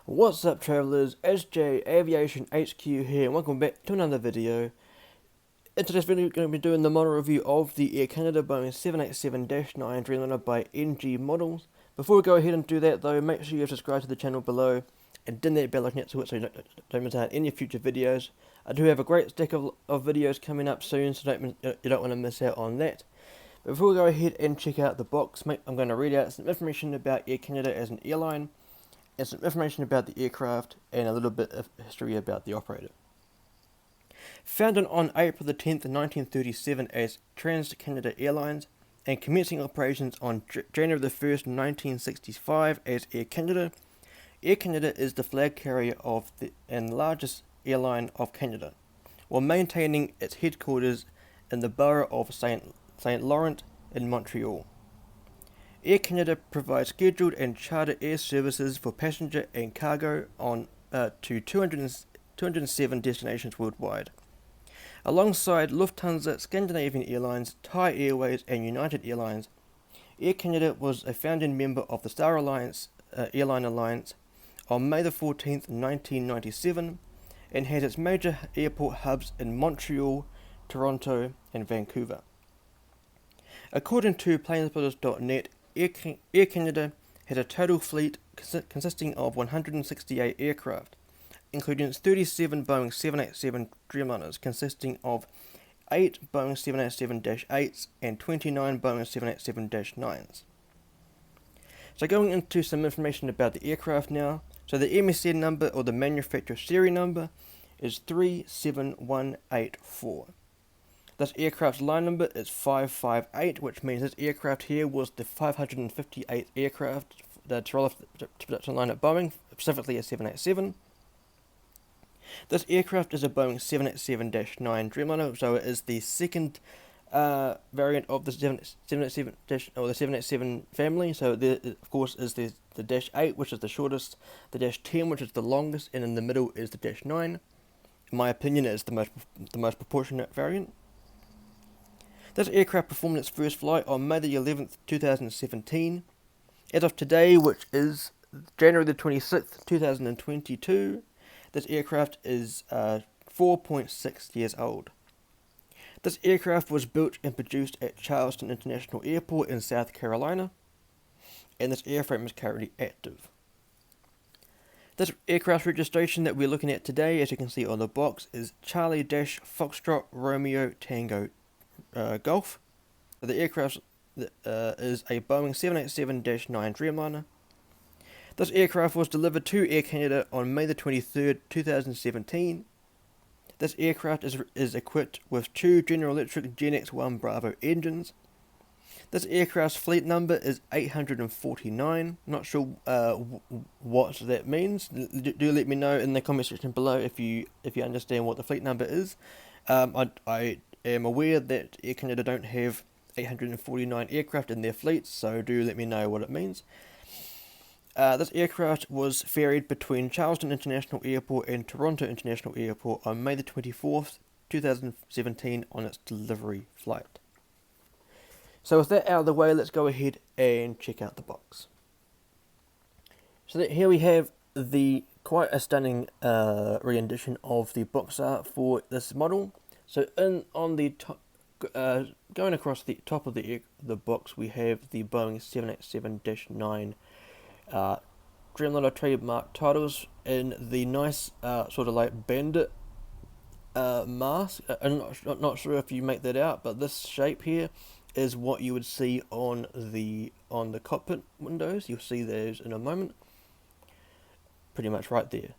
What's up, travellers? SJ Aviation HQ here, and welcome back to another video. In today's video, we're going to be doing the model review of the Air Canada Boeing 787-9 Dreamliner by NG Models. Before we go ahead and do that though, make sure you subscribe to the channel below and dim that bell icon next to it so you don't miss out on any future videos. I do have a great stack of videos coming up soon, so you don't want to miss out on that. Before we go ahead and check out the box, I'm going to read out some information about Air Canada as an airline, and some information about the aircraft, and a little bit of history about the operator. Founded on April the 10th, 1937 as Trans-Canada Airlines, and commencing operations on January the 1st, 1965 as Air Canada, Air Canada is the flag carrier of and largest airline of Canada, while maintaining its headquarters in the borough of Saint Laurent in Montreal. Air Canada provides scheduled and charter air services for passenger and cargo on to 207 destinations worldwide. Alongside Lufthansa, Scandinavian Airlines, Thai Airways and United Airlines, Air Canada was a founding member of the Star Alliance Airline Alliance on May the 14th, 1997, and has its major airport hubs in Montreal, Toronto and Vancouver. According to planespotters.net, Air Canada has a total fleet consisting of 168 aircraft, including 37 Boeing 787 Dreamliners consisting of 8 Boeing 787-8s and 29 Boeing 787-9s. So going into some information about the aircraft now. So the MSN number, or the manufacturer serial number, is 37184. This aircraft's line number is 558, which means this aircraft here was the 558th aircraft to roll off the production line at Boeing, specifically a 787. This aircraft is a Boeing 787-9 Dreamliner, so it is the second variant of the 787 or the 787 family. So there, of course, is the Dash 8, which is the shortest, the Dash 10, which is the longest, and in the middle is the Dash 9. In my opinion, it is the most proportionate variant. This aircraft performed its first flight on May the 11th, 2017. As of today, which is January the 26th, 2022, this aircraft is 4.6 years old. This aircraft was built and produced at Charleston International Airport in South Carolina, and this airframe is currently active. This aircraft registration that we're looking at today, as you can see on the box, is Charlie Foxtrot Romeo Tango Golf. The aircraft is a Boeing 787-9 Dreamliner. This aircraft was delivered to Air Canada on May the 23rd, 2017. This aircraft is equipped with two General Electric Gen X-1 Bravo engines. This aircraft's fleet number is 849. Not sure what that means. Do let me know in the comment section below if you understand what the fleet number is. I am aware that Air Canada don't have 849 aircraft in their fleet, so do let me know what it means. This aircraft was ferried between Charleston International Airport and Toronto International Airport on May the 24th, 2017 on its delivery flight. So with that out of the way, let's go ahead and check out the box. So here we have the quite a stunning rendition of the box art for this model. So on the top, going across the top of the box, we have the Boeing 787-9 Dreamliner trademark titles in the nice sort of like Bandit mask. I'm not sure if you make that out, but this shape here is what you would see on the cockpit windows. You'll see those in a moment. Pretty much right there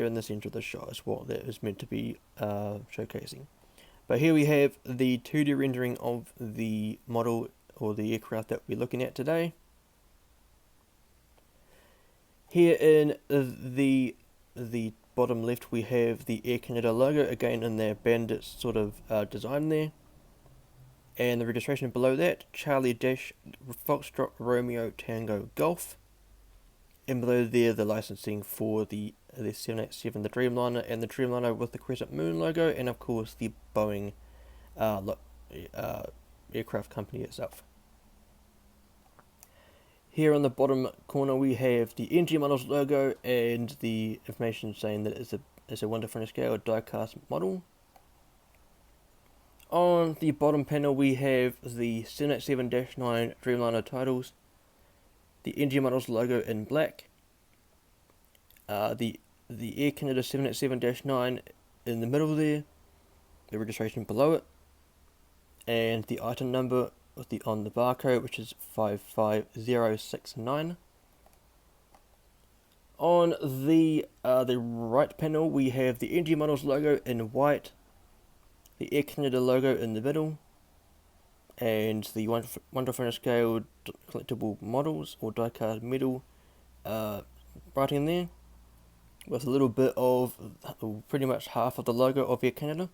in the center of the shot is what that is meant to be showcasing. But here we have the 2D rendering of the model or the aircraft that we're looking at today. Here in the bottom left we have the Air Canada logo, again in their Bandit sort of design there. And the registration below that, Charlie Foxtrot Romeo Tango Golf. And below there the licensing for the 787, the Dreamliner, and the Dreamliner with the Crescent Moon logo, and of course the Boeing aircraft company itself. Here on the bottom corner we have the NG Models logo and the information saying that it's a 1 to 400 scale die-cast model. On the bottom panel we have the 787-9 Dreamliner titles, the NG Models logo in black, the Air Canada 787-9 in the middle there, the registration below it, and the item number on the barcode, which is 55069. On the right panel we have the NG Models logo in white, the Air Canada logo in the middle, and the 1 to 400 scale collectible models or die-cast metal writing there, with a little bit of pretty much half of the logo of Air Canada.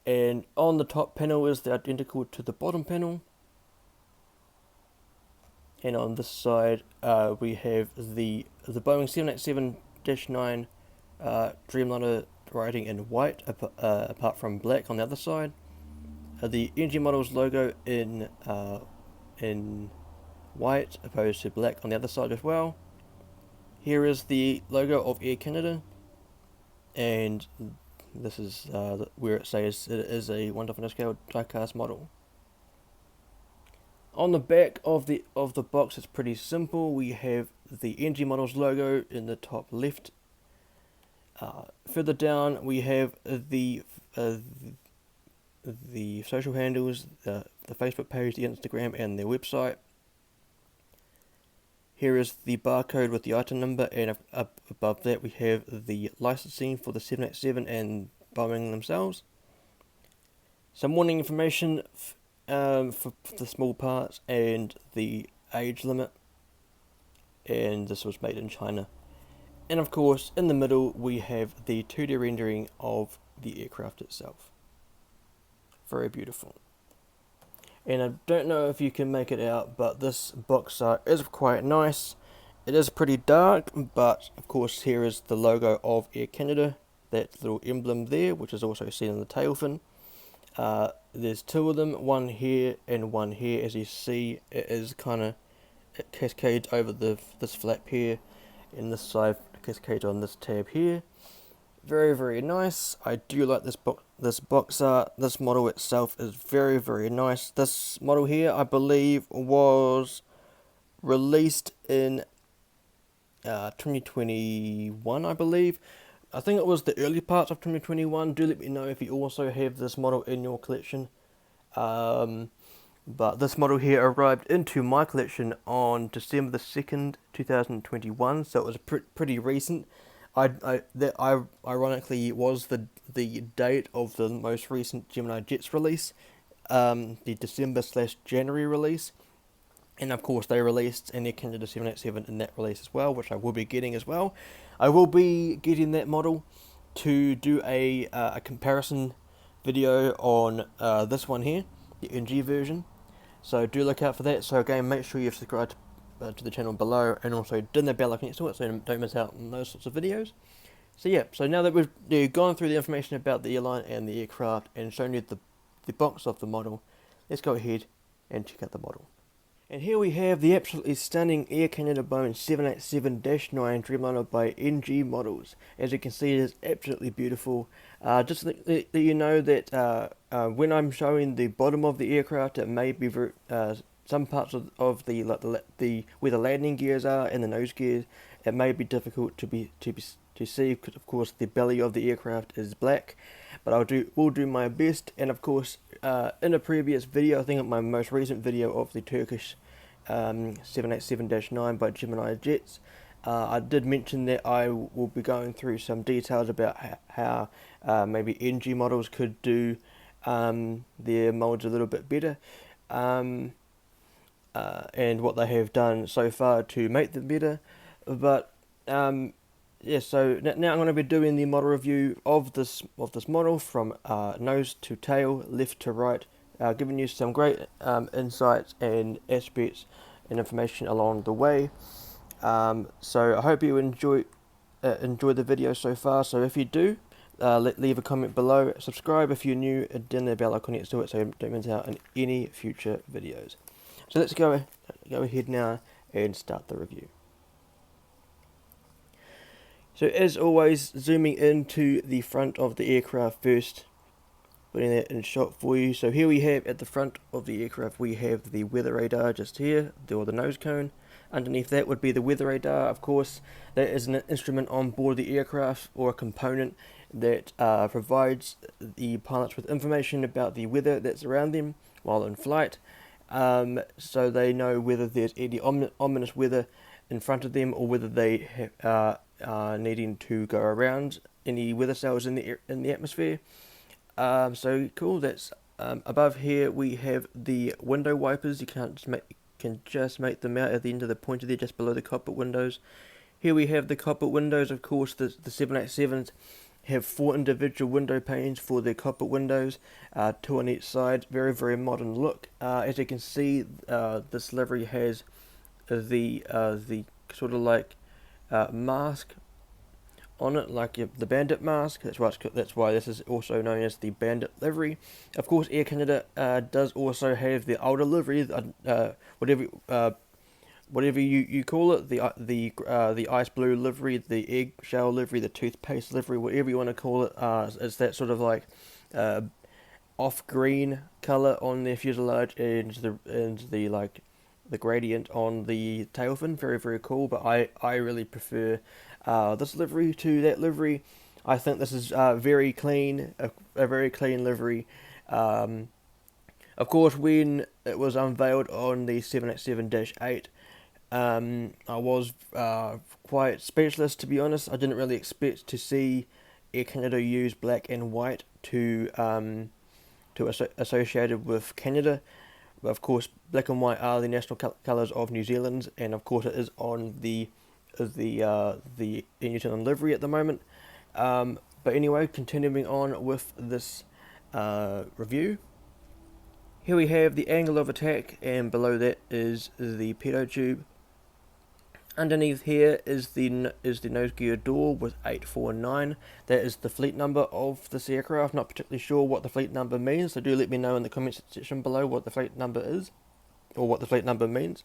And on the top panel is the identical to the bottom panel. And on this side we have the Boeing 787-9 Dreamliner writing in white, apart from black on the other side. The NG Models logo in white opposed to black on the other side as well. Here is the logo of Air Canada, and this is where it says it is a 1 to 400 scale die-cast model. On the back of the box, it's pretty simple. We have the NG Models logo in the top left. Further down, we have the social handles, the Facebook page, the Instagram, and their website. Here is the barcode with the item number, and up above that we have the licensing for the 787 and Boeing themselves. Some warning information for the small parts and the age limit, and this was made in China. And of course, in the middle we have the 2D rendering of the aircraft itself. Very beautiful. And I don't know if you can make it out, but this box art is quite nice. It is pretty dark, but of course here is the logo of Air Canada, that little emblem there, which is also seen in the tail fin. There's two of them, one here and one here. As you see, it cascades over this flap here, and this side cascades on this tab here. Very, very nice. I do like this box art. This model itself is very, very nice. This model here, I believe, was released in 2021, I believe. I think it was the early parts of 2021. Do let me know if you also have this model in your collection. But this model here arrived into my collection on December the 2nd, 2021, so it was pretty recent. That ironically was the date of the most recent Gemini Jets release, the December/January release, and of course they released an Air Canada 787 in that release as well, which I will be getting as well. I will be getting that model to do a comparison video on this one here, the NG version. So do look out for that. So again, make sure you've subscribed to the channel below, and also turn the bell icon next to it so don't miss out on those sorts of videos. So yeah, so now that we've gone through the information about the airline and the aircraft and shown you the box of the model, let's go ahead and check out the model. And here we have the absolutely stunning Air Canada Boeing 787-9 Dreamliner by NG Models. As you can see, it is absolutely beautiful. Just to let you know that when I'm showing the bottom of the aircraft, it may be some parts of the where the landing gears are and the nose gears, it may be difficult to see, because of course the belly of the aircraft is black. But will do my best. And of course, in a previous video, I think my most recent video of the Turkish 787-9 by Gemini Jets, I did mention that I will be going through some details about how maybe NG models could do their molds a little bit better, and what they have done so far to make them better. But yeah, so now I'm going to be doing the model review of this model from nose to tail, left to right, giving you some great insights and aspects and information along the way. So I hope you enjoy the video so far. So if you do, leave a comment below, subscribe if you're new, and turn the bell icon next to it so you don't miss out on any future videos. So let's go ahead now and start the review. So as always, zooming into the front of the aircraft first, putting that in shot for you. So here we have at the front of the aircraft, we have the weather radar just here, or the nose cone. Underneath that would be the weather radar. Of course, that is an instrument on board the aircraft, or a component that provides the pilots with information about the weather that's around them while in flight, so they know whether there's any ominous weather in front of them, or whether they are needing to go around any weather cells in the atmosphere. So cool. That's above here. We have the window wipers. You can just make them out at the end of the pointer there, just below the cockpit windows. Here we have the cockpit windows. Of course, the 787s have 4 individual window panes for their cockpit windows, 2 on each side. Very, very modern look. As you can see, this livery has the sort of like mask on it, like the Bandit mask. That's why this is also known as the Bandit livery. Of course, Air Canada does also have the older livery, whatever you call it, the ice blue livery, the eggshell livery, the toothpaste livery, whatever you want to call it. It's that sort of like off green color on their fuselage, and the like the gradient on the tail fin. Very, very cool. But I really prefer this livery to that livery. I think this is very clean, a very clean livery. Of course, when it was unveiled on the 787-8, I was quite speechless, to be honest. I didn't really expect to see Air Canada use black and white to associated with Canada. But of course, black and white are the national colours of New Zealand, and of course it is on the New Zealand livery at the moment. But anyway, continuing on with this review. Here we have the angle of attack, and below that is the pitot tube. Underneath here is the nose gear door with 849. That is the fleet number of this aircraft. Not particularly sure what the fleet number means, so do let me know in the comments section below what the fleet number is, or what the fleet number means.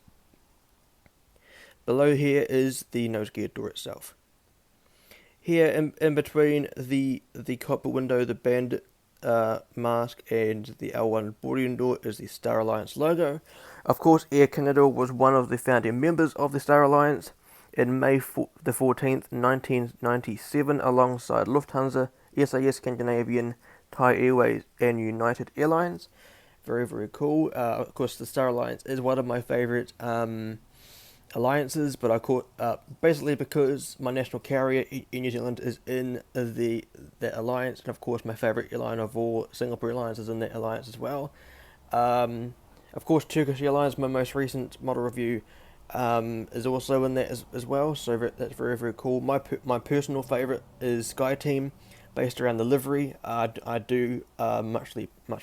Below here is the nose gear door itself. Here in between the cockpit window, the Bandit mask, and the L1 boarding door is the Star Alliance logo. Of course, Air Canada was one of the founding members of the Star Alliance in May the 14th, 1997, alongside Lufthansa, SAS Scandinavian, Thai Airways, and United Airlines. Very, very cool. Of course, the Star Alliance is one of my favourite alliances, but I caught basically because my national carrier in New Zealand is in that alliance, and of course my favourite airline of all, Singapore Airlines, is in that alliance as well. Of course, Turkish Airlines, my most recent model review, is also in that as well, so that's very, very cool. My personal favourite is SkyTeam, based around the livery. I do much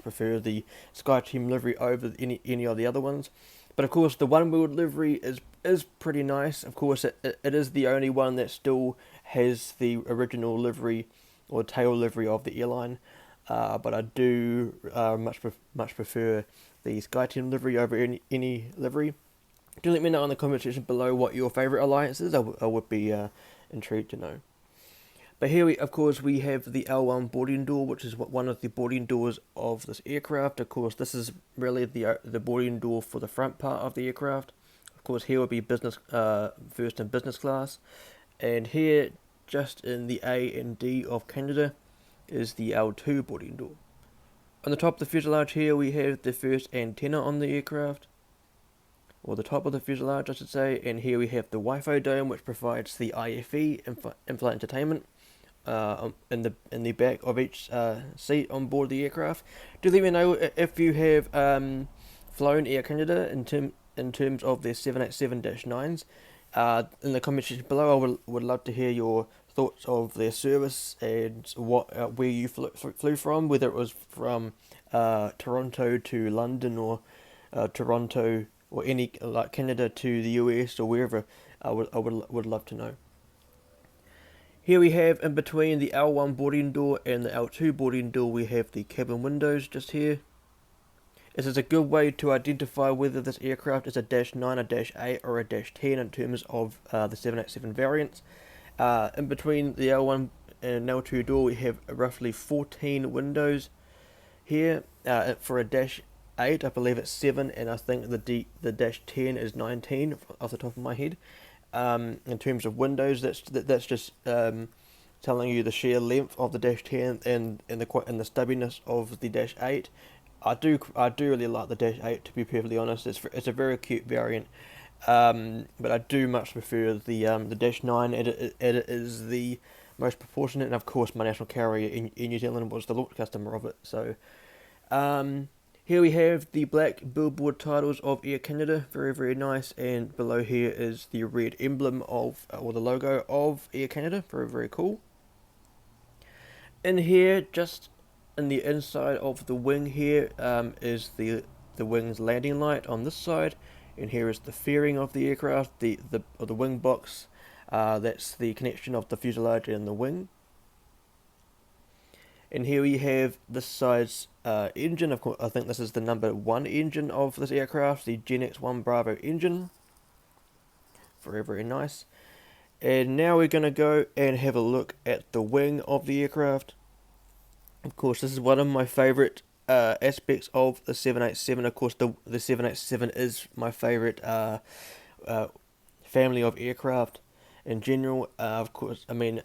prefer the SkyTeam livery over any of the other ones. But of course, the one-wheeled livery is pretty nice. Of course, it is the only one that still has the original livery or tail livery of the airline. But I do much prefer the SkyTeam livery over any livery. Do let me know in the comment section below what your favourite alliance is. I would be intrigued to know. But here we have the L1 boarding door, which is one of the boarding doors of this aircraft. Of course, this is really the boarding door for the front part of the aircraft. Of course, here would be business, first and business class, and here, just in the A and D of Canada, is the L2 boarding door. On the top of the fuselage here, we have the first antenna on the aircraft, or the top of the fuselage, I should say. And here we have the Wi-Fi dome, which provides the IFE, in-flight entertainment, in the back of each seat on board the aircraft. Do let me know if you have flown Air Canada in terms of their 787-9s. In the comment section below, I would love to hear your thoughts of their service and where you flew from, whether it was from Toronto to London, or Toronto, or any like Canada to the US, or wherever. I would love to know. Here we have, in between the L1 boarding door and the L2 boarding door, we have the cabin windows just here. This is a good way to identify whether this aircraft is a Dash 9, a Dash 8 or a Dash 10 in terms of the 787 variants. In between the L1 and L2 door we have roughly 14 windows here. For a Dash 8 I believe it's 7, and I think the Dash 10 is 19 off the top of my head. In terms of windows, that's just telling you the sheer length of the Dash 10 and the stubbiness of the Dash 8. I do really like the Dash 8, to be perfectly honest. It's a very cute variant, but I do much prefer the Dash 9. It is the most proportionate, and of course my national carrier in New Zealand was the launch customer of it. So here we have the black billboard titles of Air Canada, very very nice, and below here is the red emblem of, or the logo of Air Canada, very very cool. In here, just in the inside of the wing here, is the wing's landing light on this side, and here is the fairing of the aircraft, the wing box. That's the connection of the fuselage and the wing. And here we have this side's engine. Of course, I think this is the number 1 engine of this aircraft, the Gen X-1 Bravo engine. Very very nice. And now we're going to go and have a look at the wing of the aircraft. Of course, this is one of my favourite aspects of the 787. Of course, the 787 is my favourite family of aircraft in general. Of course, I mean,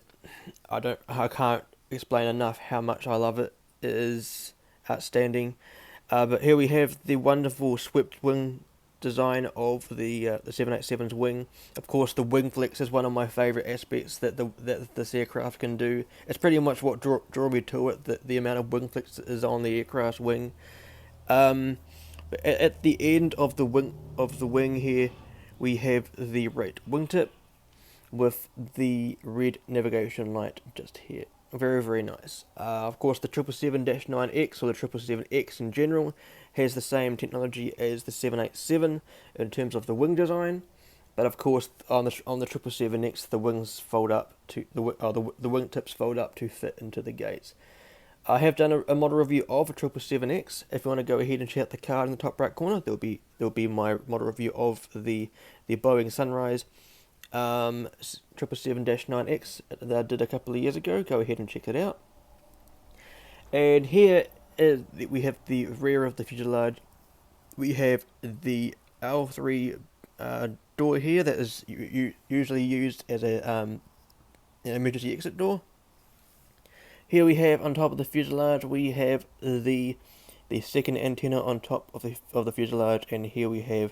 I can't explain enough how much I love it. It is outstanding. But here we have the wonderful swept wing design of the 787's wing. Of course, the wing flex is one of my favourite aspects that this aircraft can do. It's pretty much what drew me to it, that the amount of wing flex is on the aircraft's wing. At the end of the wing here, we have the right wingtip with the red navigation light just here. Very very nice. Of course, the 777-9X, or the 777X in general, has the same technology as the 787 in terms of the wing design, but of course on the 777X the wings fold up to the wingtips fold up to fit into the gates. I have done a model review of a 777X. If you want to go ahead and check out the card in the top right corner, there'll be my model review of the Boeing Sunrise 777-9X that I did a couple of years ago. Go ahead and check it out. And here we have the rear of the fuselage. We have the L3 door here that is usually used as an emergency exit door. Here we have on top of the fuselage, we have the second antenna on top of the fuselage, and here we have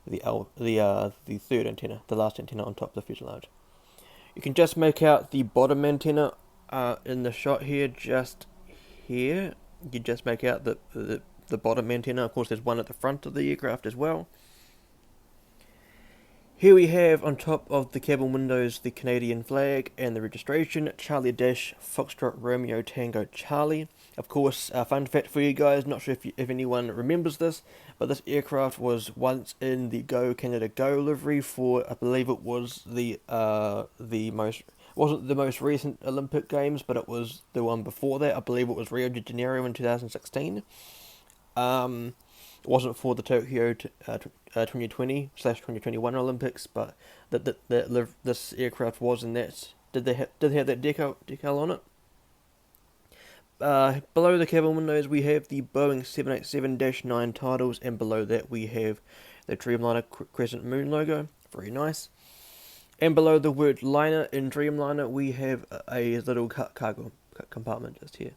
the third antenna, the last antenna on top of the fuselage. You can just make out the bottom antenna in the shot here, just here. You just make out the bottom antenna. Of course, there's one at the front of the aircraft as well. Here we have on top of the cabin windows the Canadian flag and the registration, Charlie Dash Foxtrot Romeo Tango Charlie. Of course, a fun fact for you guys, not sure if anyone remembers this, but this aircraft was once in the Go Canada Go livery for, I believe it was wasn't the most recent Olympic Games, but it was the one before that. I believe it was Rio de Janeiro in 2016. It wasn't for the Tokyo 2020/2021 Olympics, but this aircraft was in that. Did they have that decal on it? Below the cabin windows we have the Boeing 787-9 titles, and below that we have the Dreamliner Crescent Moon logo. Very nice. And below the word liner in Dreamliner we have a little cargo compartment just here.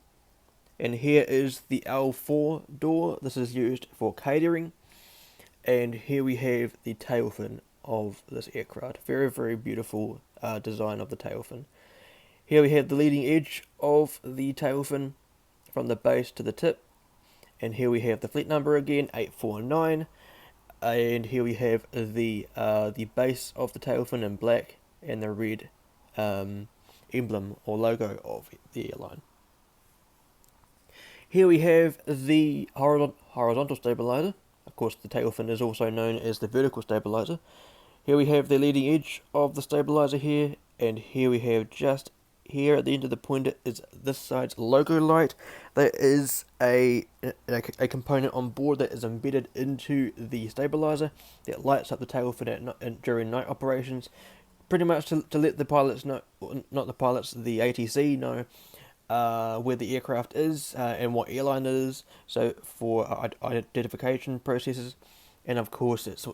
And here is the L4 door. This is used for catering. And here we have the tail fin of this aircraft. Very very beautiful design of the tail fin. Here we have the leading edge of the tail fin from the base to the tip. And here we have the fleet number again, 849. And here we have the base of the tail fin in black and the red emblem or logo of the airline. Here we have the horizontal stabilizer. Of course, the tail fin is also known as the vertical stabilizer. Here we have the leading edge of the stabilizer here, and here we have just here at the end of the pointer is this side's logo light. There is a component on board that is embedded into the stabilizer that lights up the tail for that during night operations. Pretty much to let the pilots know, not the pilots, the ATC know where the aircraft is and what airline it is, so for identification processes. And of course it's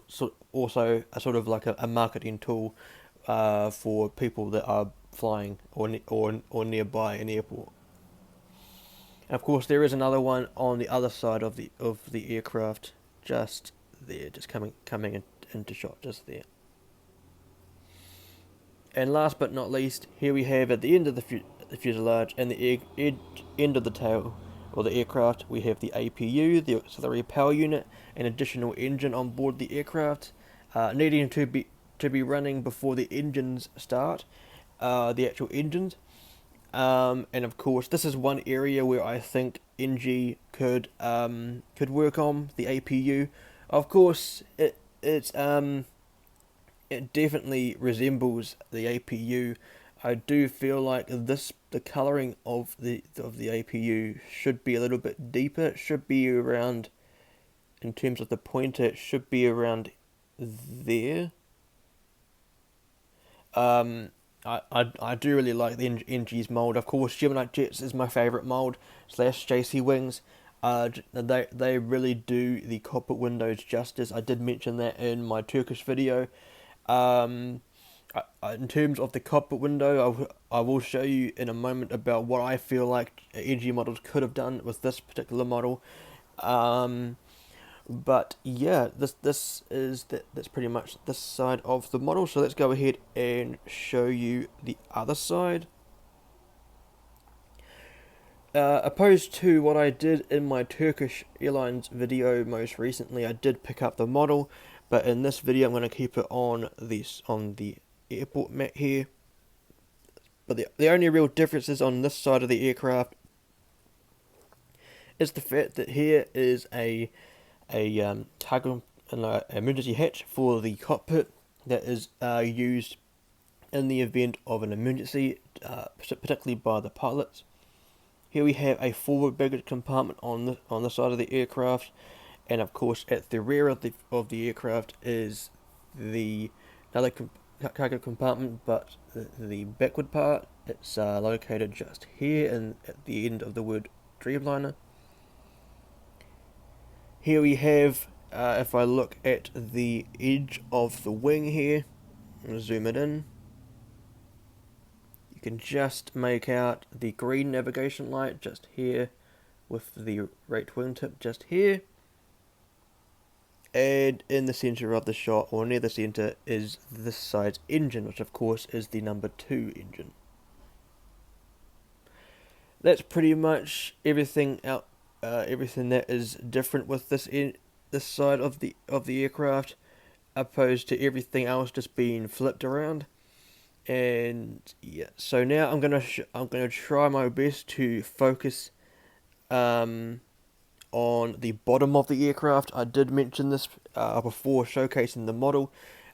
also a sort of like a marketing tool for people that are flying or nearby an airport. And of course there is another one on the other side of the aircraft, just there, just coming into shot just there. And last but not least, here we have at the end of the fuselage and the end of the tail or the aircraft, we have the APU, the auxiliary power unit, an additional engine on board the aircraft, needing to be running before the engines start, the actual engines. And of course, this is one area where I think NG could work on the APU. Of course, it definitely resembles the APU. I do feel like the colouring of the APU should be a little bit deeper. It should be around, in terms of the pointer, it should be around there. I do really like the NG's mould. Of course, Gemini Jets is my favourite mould / JC Wings. They really do the cockpit windows justice. I did mention that in my Turkish video. In terms of the cockpit window, I will show you in a moment about what I feel like NG models could have done with this particular model. But yeah, that's pretty much this side of the model. So let's go ahead and show you the other side. Opposed to what I did in my Turkish Airlines video most recently, I did pick up the model, but in this video I'm going to keep it on the airport mat here. But the only real differences on this side of the aircraft is the fact that here is a cargo emergency hatch for the cockpit that is used in the event of an emergency, particularly by the pilots. Here we have a forward baggage compartment on the side of the aircraft, and of course at the rear of the aircraft is another cargo compartment, but the backward part, it's located just here and at the end of the word Dreamliner. Here we have, if I look at the edge of the wing here, I'm going to zoom it in, you can just make out the green navigation light just here with the right wingtip just here. And in the centre of the shot, or near the centre, is this side's engine, which of course is the number 2 engine. That's pretty much everything everything that is different with this side of the aircraft, opposed to everything else just being flipped around. And yeah, so now I'm gonna try my best to focus on the bottom of the aircraft. I did mention this before showcasing the model,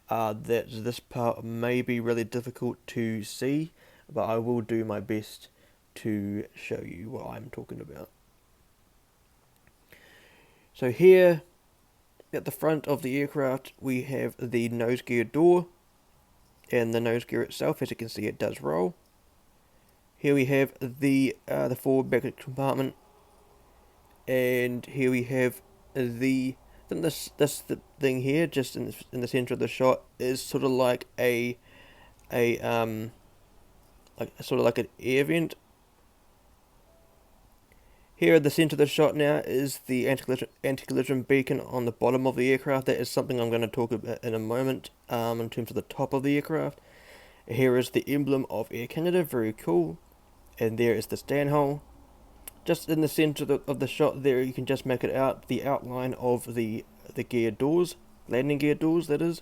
that this part may be really difficult to see, but I will do my best to show you what I'm talking about. So here at the front of the aircraft we have the nose gear door, and the nose gear itself, as you can see, it does roll. Here we have the forward baggage compartment, and here we have this thing here, just in the center of the shot, is sort of like a sort of like an air vent. Here at the center of the shot now is the anti-collision beacon on the bottom of the aircraft. That is something I'm going to talk about in a moment, in terms of the top of the aircraft. Here is the emblem of Air Canada, very cool. And there is the stand hole. Just in the center of the shot there, you can just make it out, the outline of the gear doors, landing gear doors that is.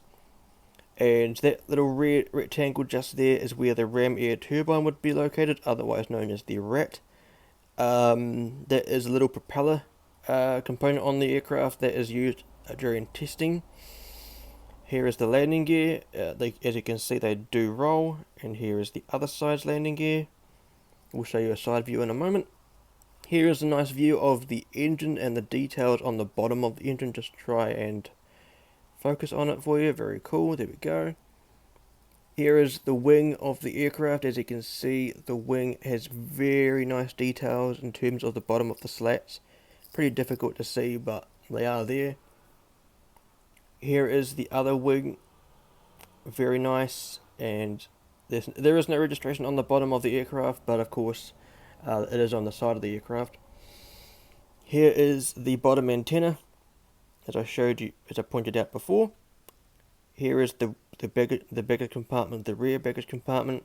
And that little red rectangle just there is where the ram air turbine would be located, otherwise known as the RAT. There is a little propeller component on the aircraft that is used during testing. Here is the landing gear. As you can see, they do roll. And here is the other side's landing gear. We'll show you a side view in a moment. Here is a nice view of the engine and the details on the bottom of the engine. Just try and focus on it for you. Very cool. There we go. Here is the wing of the aircraft. As you can see, the wing has very nice details in terms of the bottom of the slats. Pretty difficult to see, but they are there. Here is the other wing. Very nice, and there is no registration on the bottom of the aircraft, but of course it is on the side of the aircraft. Here is the bottom antenna, as I showed you, as I pointed out before. Here is the bigger compartment, the rear baggage compartment,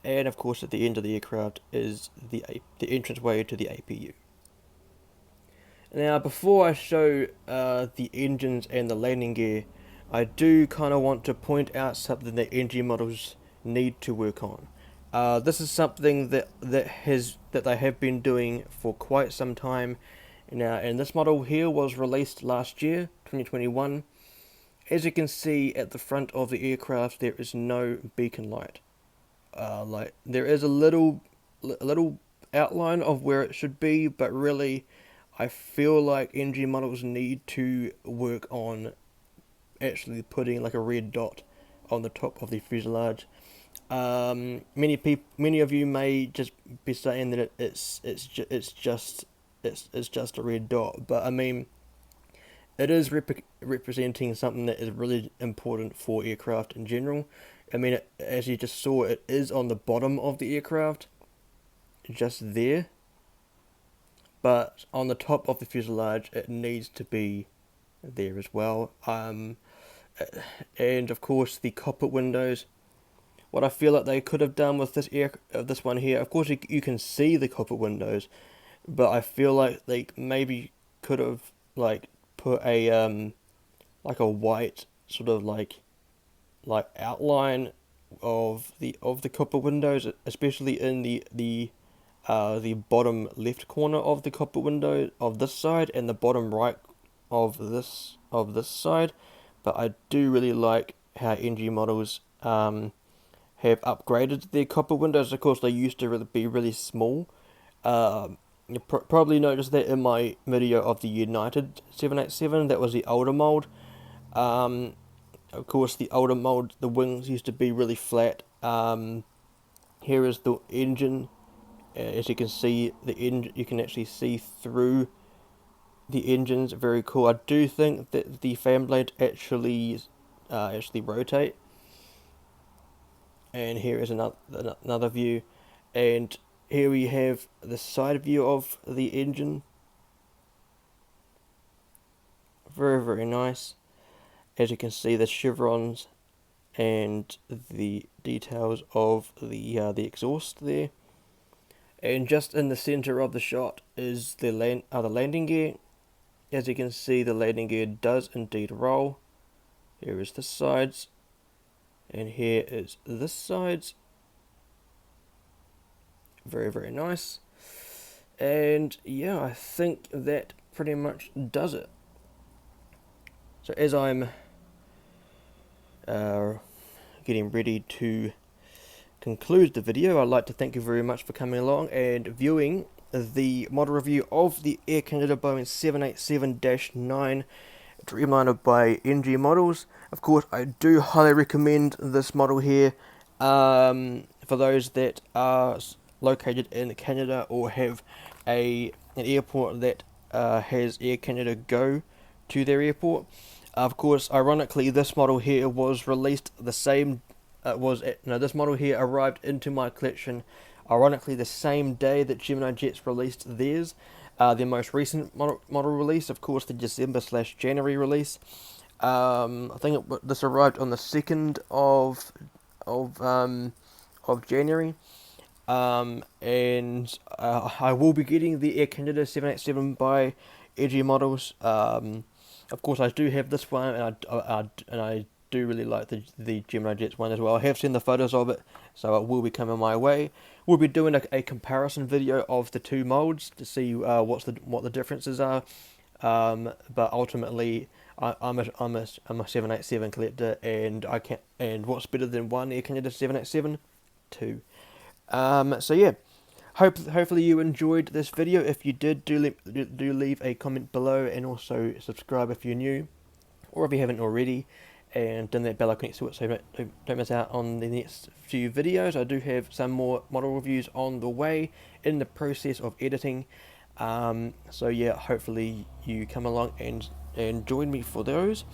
and of course at the end of the aircraft is the entranceway to the APU. Now, before I show the engines and the landing gear, I do kind of want to point out something that NG models need to work on. This is something that they have been doing for quite some time now, and this model here was released last year, 2021. As you can see at the front of the aircraft, there is no beacon light. There is a little outline of where it should be, but really, I feel like NG models need to work on actually putting like a red dot on the top of the fuselage. Many of you may just be saying that it's just a red dot, but I mean, it is representing something that is really important for aircraft in general. I mean, as you just saw, it is on the bottom of the aircraft, just there. But on the top of the fuselage, it needs to be there as well. And of course, the cockpit windows. What I feel like they could have done with this one here, of course, you can see the cockpit windows, but I feel like they maybe could have put a like a white sort of like outline of the cockpit windows, especially in the bottom left corner of the cockpit window of this side and the bottom right of this side. But I do really like how NG models have upgraded their cockpit windows. Of course, they used to be really small. You probably noticed that in my video of the United 787. That was the older mold. Of course, the older mold, the wings used to be really flat. Here is the engine. As you can see, you can actually see through the engines. Very cool. I do think that the fan blades actually rotate. And here is another view, and here we have the side view of the engine. Very, very nice. As you can see, the chevrons and the details of the exhaust there. And just in the center of the shot is the landing gear. As you can see, the landing gear does indeed roll. Here is the sides, and here is this sides. Very, very nice. And yeah, I think that pretty much does it. So as I'm getting ready to conclude the video, I'd like to thank you very much for coming along and viewing the model review of the Air Canada Boeing 787-9 Dreamliner by NG Models. Of course, I do highly recommend this model here for those that are located in Canada or have an airport that has Air Canada go to their airport. Of course, ironically, this model here was released the same. This model here arrived into my collection, ironically, the same day that Gemini Jets released theirs. Their most recent model release, of course, the December/January release. I think this arrived on the 2nd of January. And I will be getting the Air Canada 787 by NG Models. Of course, I do have this one, and I do really like the Gemini Jets one as well. I have seen the photos of it, so it will be coming my way. We'll be doing a comparison video of the two molds to see what the differences are. But ultimately, I'm a 787 collector, and what's better than one Air Canada 787? Two. So yeah, hopefully you enjoyed this video. If you did, do leave a comment below, and also subscribe if you're new, or if you haven't already, and done that bell icon next to it so you don't miss out on the next few videos. I do have some more model reviews on the way, in the process of editing. So yeah, hopefully you come along and join me for those.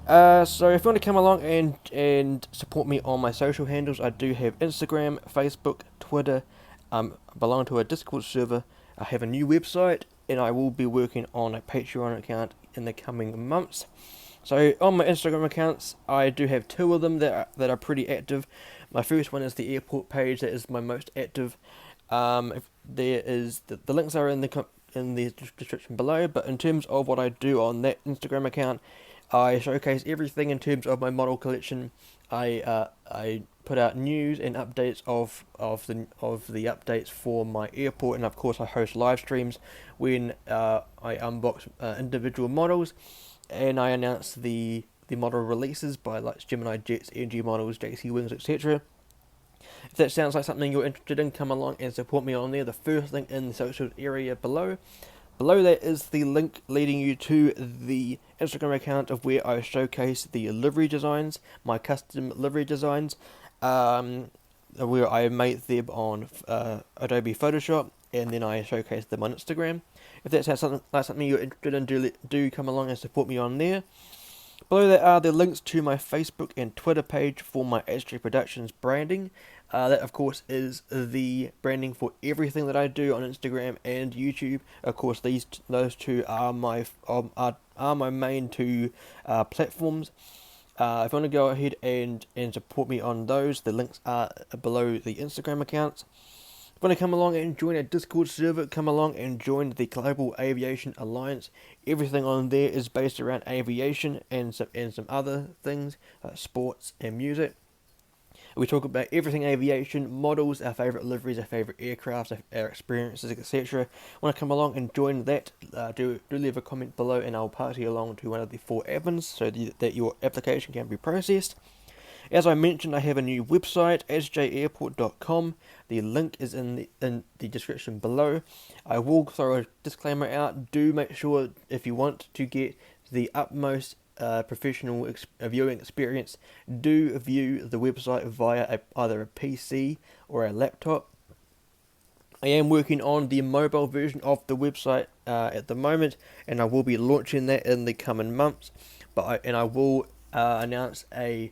So if you want to come along and support me on my social handles, I do have Instagram, Facebook, Twitter. I belong to a Discord server. I have a new website, and I will be working on a Patreon account in the coming months. So on my Instagram accounts, I do have two of them that are pretty active. My first one is the airport page, that is my most active. If there is the links are in the description below. But in terms of what I do on that Instagram account, I showcase everything in terms of my model collection. I put out news and updates of the updates for my airport, and of course I host live streams when I unbox individual models, and I announce the model releases by like Gemini Jets, NG models, JC Wings, etc. If that sounds like something you're interested in, come along and support me on there. The first link in the social area below. Below that is the link leading you to the Instagram account of where I showcase the livery designs, my custom livery designs, where I made them on Adobe Photoshop, and then I showcase them on Instagram. If that sounds like something you're interested in, do come along and support me on there. Below that are the links to my Facebook and Twitter page for my SJ Productions branding. That of course is the branding for everything that I do on Instagram and YouTube. Of course, those two are my main two platforms. If you want to go ahead and support me on those, the links are below the Instagram accounts. If you want to come along and join a Discord server, come along and join the Global Aviation Alliance. Everything on there is based around aviation and some other things, sports and music. We talk about everything aviation, models, our favourite liveries, our favourite aircrafts, our experiences, etc. Want to come along and join that, do leave a comment below, and I'll pass you along to one of the 4 admins so that your application can be processed. As I mentioned, I have a new website, sjairport.com. The link is in the description below. I will throw a disclaimer out. Do make sure, if you want to get the utmost professional viewing experience, do view the website via either a PC or a laptop. I am working on the mobile version of the website at the moment, and I will be launching that in the coming months. I will announce an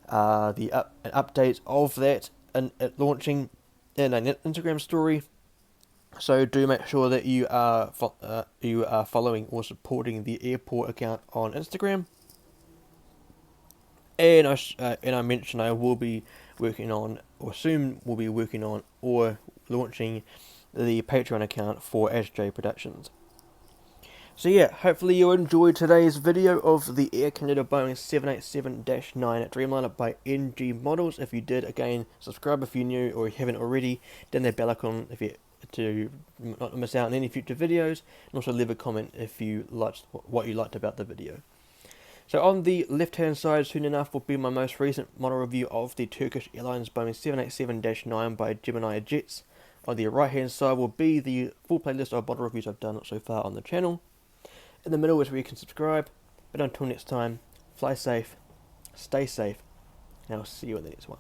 update of that and launching in an Instagram story. So do make sure that you are following or supporting the airport account on Instagram. And I mentioned I will be working on, or soon will be working on, or launching the Patreon account for SJ Productions. So yeah, hopefully you enjoyed today's video of the Air Canada Boeing 787-9 Dreamliner by NG Models. If you did, again, subscribe if you're new or you haven't already. Then that bell icon to not miss out on any future videos, and also leave a comment if you liked what you liked about the video. So on the left hand side, soon enough, will be my most recent model review of the Turkish Airlines Boeing 787-9 by Gemini Jets. On the right hand side will be the full playlist of model reviews I've done so far on the channel. In the middle is where you can subscribe. But until next time, fly safe, stay safe, and I'll see you in the next one.